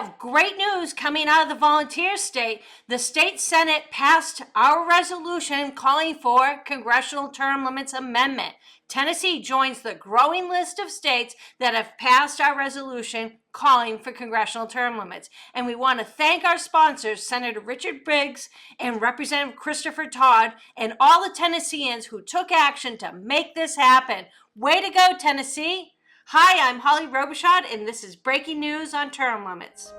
have great news coming out of the volunteer state. The state Senate passed our resolution calling for congressional term limits amendment. Tennessee joins the growing list of states that have passed our resolution calling for congressional term limits. And we want to thank our sponsors, Senator Richard Briggs and Representative Christopher Todd, and all the Tennesseans who took action to make this happen. Way to go, Tennessee! Hi, I'm Holly Robichaud, and this is Breaking News on Term Limits.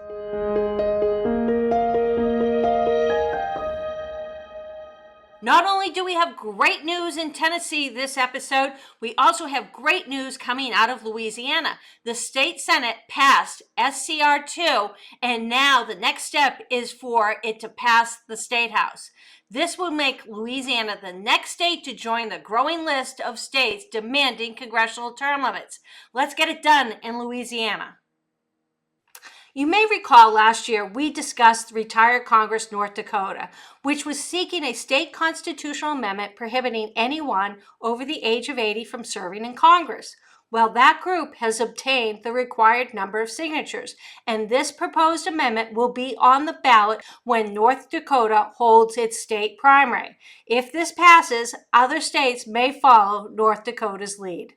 Not only do we have great news in Tennessee this episode, we also have great news coming out of Louisiana. The state Senate passed SCR 2, and now the next step is for it to pass the state house. This will make Louisiana the next state to join the growing list of states demanding congressional term limits. Let's get it done in Louisiana. You may recall last year we discussed Retired Congress North Dakota, which was seeking a state constitutional amendment prohibiting anyone over the age of 80 from serving in Congress. Well, that group has obtained the required number of signatures, and this proposed amendment will be on the ballot when North Dakota holds its state primary. If this passes, other states may follow North Dakota's lead.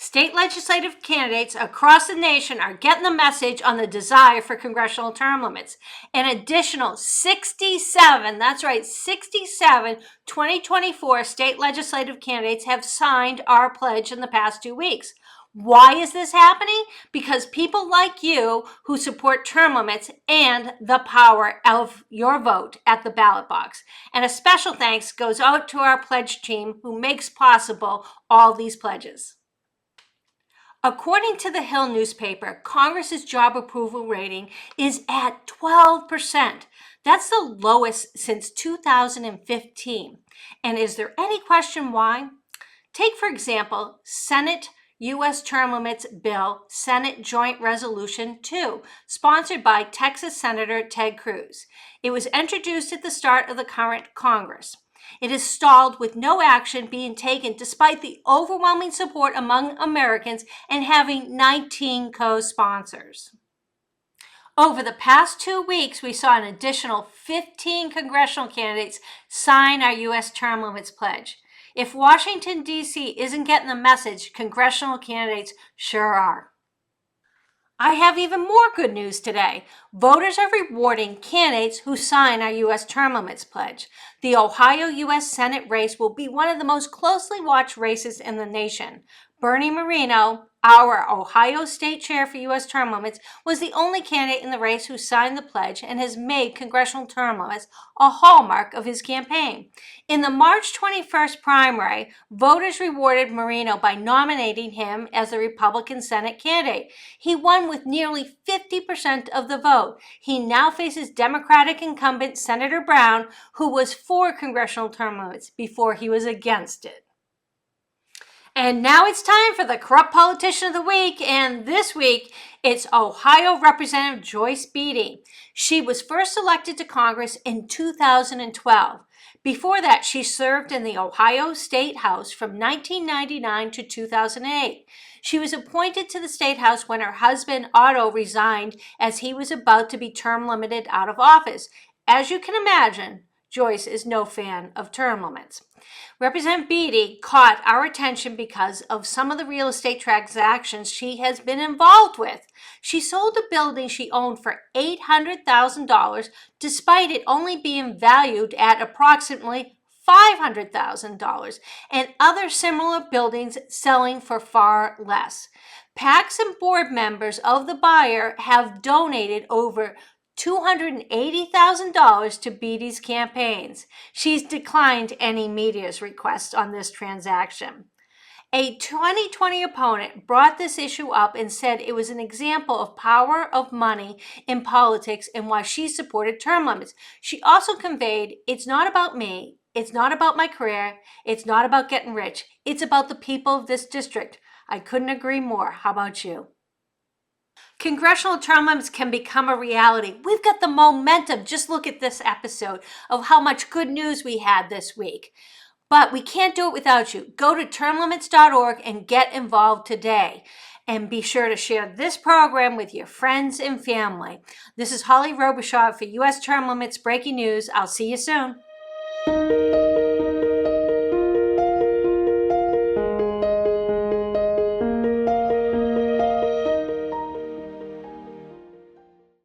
State legislative candidates across the nation are getting the message on the desire for congressional term limits. An additional 67, that's right, 67 2024 state legislative candidates have signed our pledge in the past 2 weeks. Why is this happening? Because people like you who support term limits and the power of your vote at the ballot box. And a special thanks goes out to our pledge team who makes possible all these pledges. According to the Hill newspaper, Congress's job approval rating is at 12%. That's the lowest since 2015. And is there any question why? Take, for example, Senate U.S. Term Limits Bill, Senate Joint Resolution 2, sponsored by Texas Senator Ted Cruz. It was introduced at the start of the current Congress. It is stalled with no action being taken despite the overwhelming support among Americans and having 19 co-sponsors. Over the past 2 weeks, we saw an additional 15 congressional candidates sign our U.S. term limits pledge. If Washington, D.C. isn't getting the message, congressional candidates sure are. I have even more good news today. Voters are rewarding candidates who sign our U.S. term limits pledge. The Ohio U.S. Senate race will be one of the most closely watched races in the nation. Bernie Moreno, our Ohio State Chair for U.S. term limits, was the only candidate in the race who signed the pledge and has made congressional term limits a hallmark of his campaign. In the March 21st primary, voters rewarded Moreno by nominating him as the Republican Senate candidate. He won with nearly 50% of the vote. He now faces Democratic incumbent Senator Brown, who was for congressional term limits before he was against it. And now it's time for the Corrupt Politician of the Week, and this week it's Ohio Representative Joyce Beatty. She was first elected to Congress in 2012. Before that, she served in the Ohio State House from 1999 to 2008. She was appointed to the State House when her husband Otto resigned as he was about to be term limited out of office. As you can imagine, Joyce is no fan of term limits. Representative Beatty caught our attention because of some of the real estate transactions she has been involved with. She sold a building she owned for $800,000 despite it only being valued at approximately $500,000 and other similar buildings selling for far less. PACs and board members of the buyer have donated over $280,000 to Beatty's campaigns. She's declined any media's requests on this transaction. A 2020 opponent brought this issue up and said it was an example of power of money in politics and why she supported term limits. She also conveyed, it's not about me, it's not about my career, it's not about getting rich, it's about the people of this district. I couldn't agree more. How about you? Congressional term limits can become a reality. We've got the momentum. Just look at this episode of how much good news we had this week. But we can't do it without you. Go to termlimits.org and get involved today. And be sure to share this program with your friends and family. This is Holly Robichaud for U.S. Term Limits Breaking News. I'll see you soon.